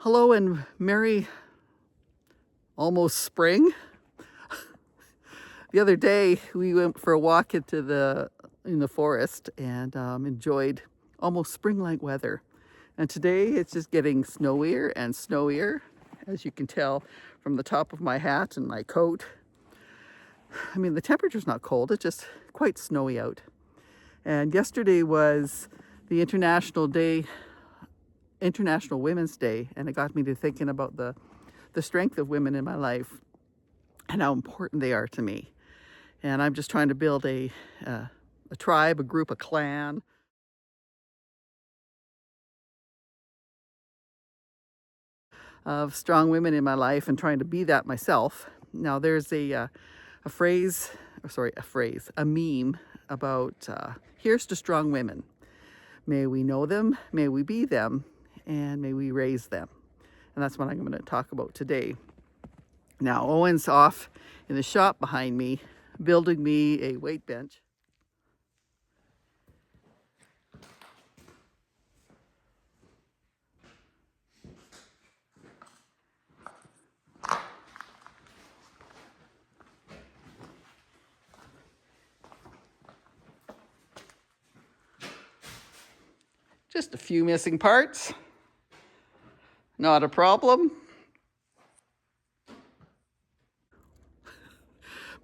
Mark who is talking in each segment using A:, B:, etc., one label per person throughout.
A: Hello and merry almost spring. The other day we went for a walk in the forest and enjoyed almost spring-like weather. And today it's just getting snowier and snowier, as you can tell from the top of my hat and my coat. I mean, the temperature's not cold, it's just quite snowy out. And yesterday was the International Women's Day, and it got me to thinking about the strength of women in my life and how important they are to me. And I'm just trying to build a tribe, a group, a clan of strong women in my life and trying to be that myself. Now there's a meme about here's to strong women. May we know them, may we be them, and may we raise them. And that's what I'm going to talk about today. Now, Owen's off in the shop behind me, building me a weight bench. Just a few missing parts. Not a problem.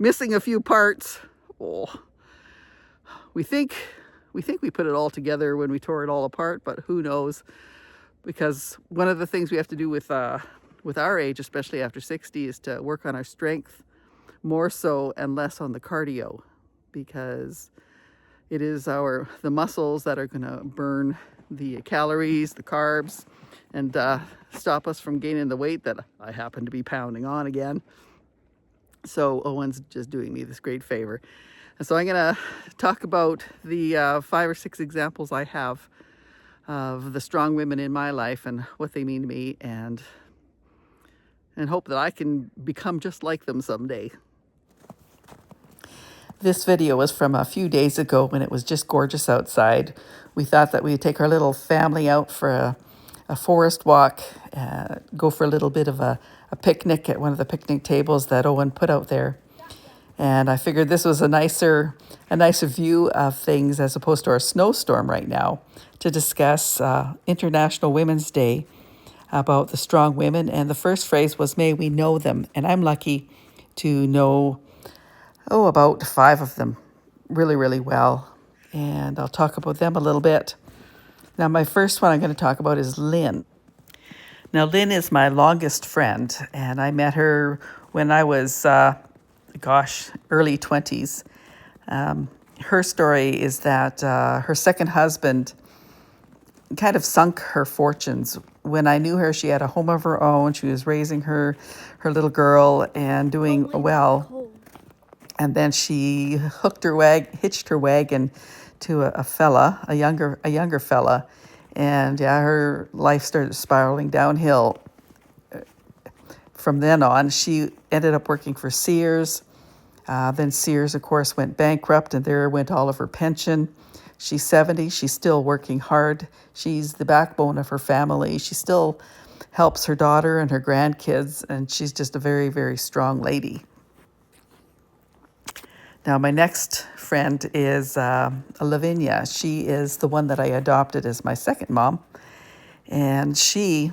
A: Missing a few parts. Oh, we think we put it all together when we tore it all apart, but who knows? Because one of the things we have to do with our age, especially after 60, is to work on our strength more so and less on the cardio, because it is the muscles that are going to burn the calories, the carbs, and stop us from gaining the weight that I happen to be pounding on again. So Owen's just doing me this great favor. And so I'm going to talk about the 5 or 6 examples I have of the strong women in my life and what they mean to me, and hope that I can become just like them someday. This video was from a few days ago when it was just gorgeous outside. We thought that we'd take our little family out for a forest walk, go for a little bit of a picnic at one of the picnic tables that Owen put out there. And I figured this was a nicer view of things as opposed to our snowstorm right now, to discuss International Women's Day, about the strong women. And the first phrase was, may we know them. And I'm lucky to know about 5 of them really, really well. And I'll talk about them a little bit. Now, my first one I'm going to talk about is Lynn. Now, Lynn is my longest friend, and I met her when I was, early 20s. Her story is that her second husband kind of sunk her fortunes. When I knew her, she had a home of her own. She was raising her little girl and doing well. And then she hitched her wagon to a younger fella. And yeah, her life started spiraling downhill. From then on, she ended up working for Sears. Then Sears, of course, went bankrupt, and there went all of her pension. She's 70. She's still working hard. She's the backbone of her family. She still helps her daughter and her grandkids, and she's just a very, very strong lady. Now, my next friend is Lavinia. She is the one that I adopted as my second mom. And she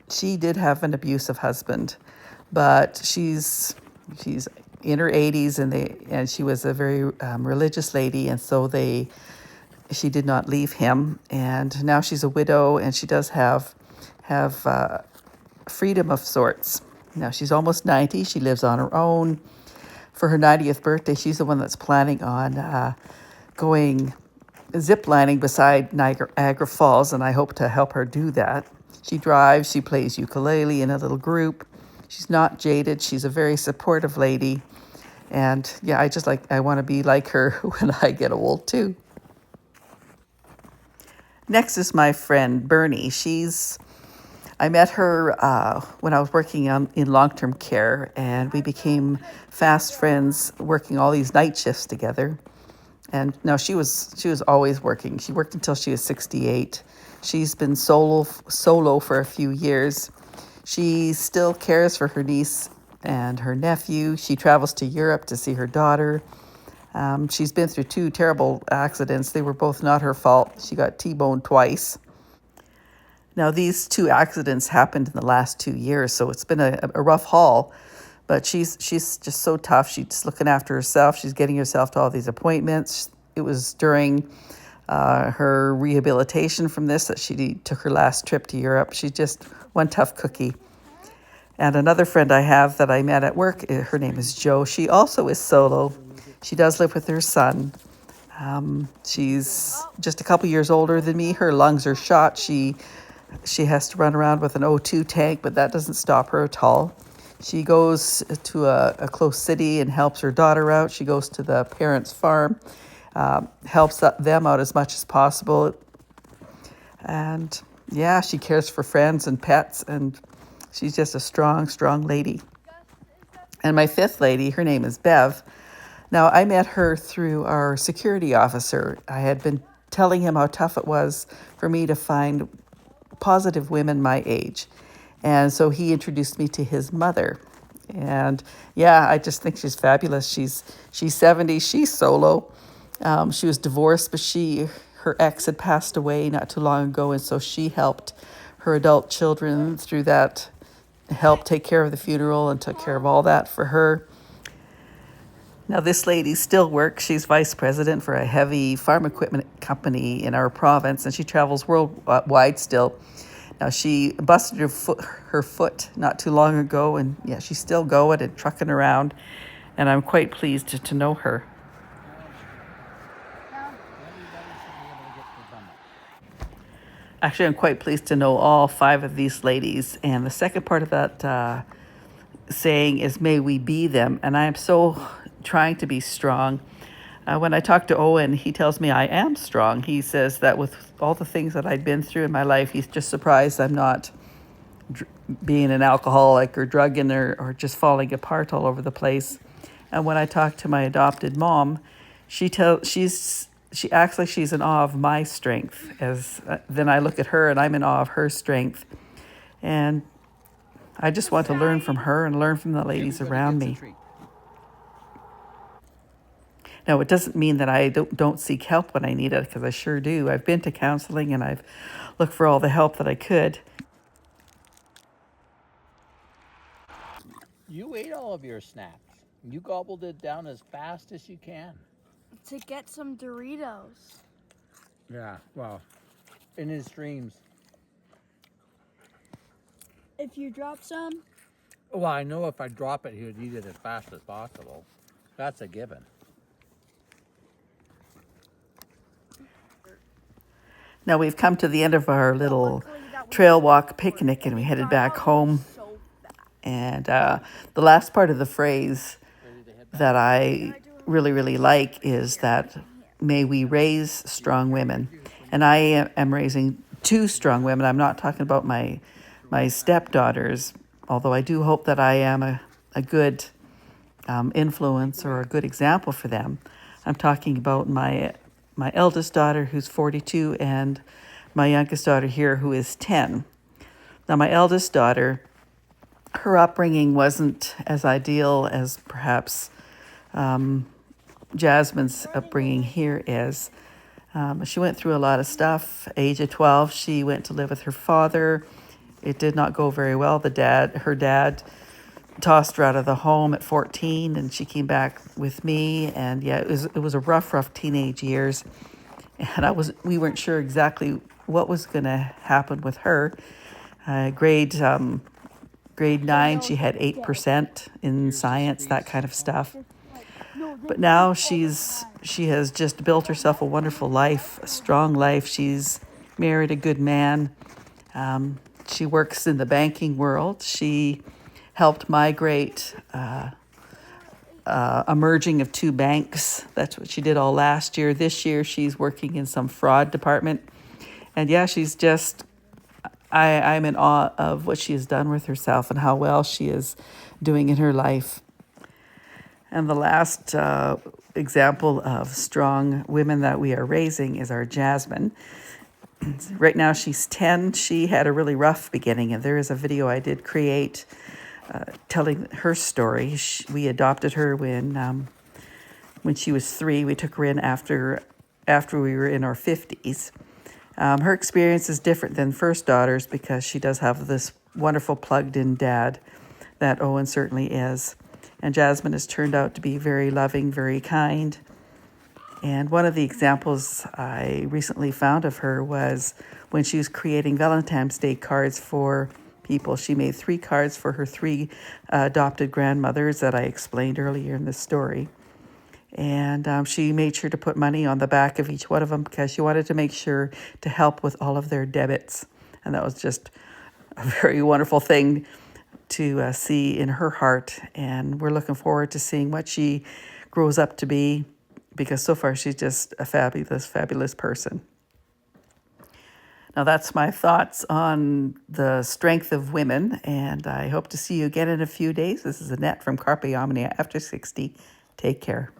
A: did have an abusive husband, but she's in her 80s, and she was a very religious lady, and so she did not leave him. And now she's a widow, and she does have freedom of sorts. Now she's almost 90. She lives on her own. For her 90th birthday, she's the one that's planning on going ziplining beside Niagara Falls, and I hope to help her do that. She drives, she plays ukulele in a little group. She's not jaded. She's a very supportive lady. And yeah, I want to be like her when I get old too. Next is my friend Bernie. I met her when I was working in long-term care, and we became fast friends, working all these night shifts together. And no, she was always working. She worked until she was 68. She's been solo for a few years. She still cares for her niece and her nephew. She travels to Europe to see her daughter. She's been through two terrible accidents. They were both not her fault. She got T-boned twice. Now, these two accidents happened in the last 2 years, so it's been a rough haul. But she's just so tough. She's looking after herself. She's getting herself to all these appointments. It was during her rehabilitation from this that she took her last trip to Europe. She's just one tough cookie. And another friend I have that I met at work, her name is Jo. She also is solo. She does live with her son. She's just a couple years older than me. Her lungs are shot. She has to run around with an O2 tank, but that doesn't stop her at all. She goes to a close city and helps her daughter out. She goes to the parents' farm, helps them out as much as possible. And yeah, she cares for friends and pets, and she's just a strong, strong lady. And my fifth lady, her name is Bev. Now, I met her through our security officer. I had been telling him how tough it was for me to find positive women my age. And so he introduced me to his mother. And yeah, I just think she's fabulous. She's 70, she's solo. She was divorced, but her ex had passed away not too long ago, and so she helped her adult children through that, helped take care of the funeral and took care of all that for her. Now, this lady still works. She's vice president for a heavy farm equipment company in our province, and she travels worldwide still. Now, she busted her foot not too long ago, and yeah, she's still going and trucking around, and I'm quite pleased to know her. Actually, I'm quite pleased to know all five of these ladies, and the second part of that saying is, may we be them, and I am so trying to be strong. When I talk to Owen, he tells me I am strong. He says that with all the things that I've been through in my life, he's just surprised I'm not being an alcoholic or drugging or just falling apart all over the place. And when I talk to my adopted mom, she acts like she's in awe of my strength. As then I look at her and I'm in awe of her strength. And I just want to learn from her and learn from the ladies around me. Now, it doesn't mean that I don't seek help when I need it, because I sure do. I've been to counseling and I've looked for all the help that I could.
B: You ate all of your snacks. You gobbled it down as fast as you can.
C: To get some Doritos.
B: Yeah, well, in his dreams.
C: If you drop some?
B: Well, I know if I drop it, he would eat it as fast as possible. That's a given.
A: Now we've come to the end of our little trail walk picnic and we headed back home. And the last part of the phrase that I really, really like is that may we raise strong women. And I am raising two strong women. I'm not talking about my stepdaughters, although I do hope that I am a good influence or a good example for them. I'm talking about my eldest daughter, who's 42, and my youngest daughter here, who is 10. Now, my eldest daughter, her upbringing wasn't as ideal as perhaps Jasmine's upbringing here is. She went through a lot of stuff. Age of 12, she went to live with her father. It did not go very well. Her dad tossed her out of the home at 14, and she came back with me. And yeah, it was a rough teenage years. And we weren't sure exactly what was going to happen with her. Grade 9, she had 8% in science, that kind of stuff. But now she has just built herself a wonderful life, a strong life. She's married a good man. She works in the banking world. She helped migrate a merging of two banks. That's what she did all last year. This year, she's working in some fraud department. And yeah, she's just, I'm in awe of what she has done with herself and how well she is doing in her life. And the last example of strong women that we are raising is our Jasmine. Right now she's 10. She had a really rough beginning, and there is a video I did create telling her story. We adopted her when she was 3. We took her in after we were in our 50s. Her experience is different than first daughter's because she does have this wonderful plugged-in dad that Owen certainly is. And Jasmine has turned out to be very loving, very kind. And one of the examples I recently found of her was when she was creating Valentine's Day cards for people. She made 3 cards for her 3 adopted grandmothers that I explained earlier in the story. And she made sure to put money on the back of each one of them because she wanted to make sure to help with all of their debits. And that was just a very wonderful thing to see in her heart. And we're looking forward to seeing what she grows up to be, because so far she's just a fabulous, fabulous person. Now that's my thoughts on the strength of women, and I hope to see you again in a few days. This is Annette from Carpe After 60. Take care.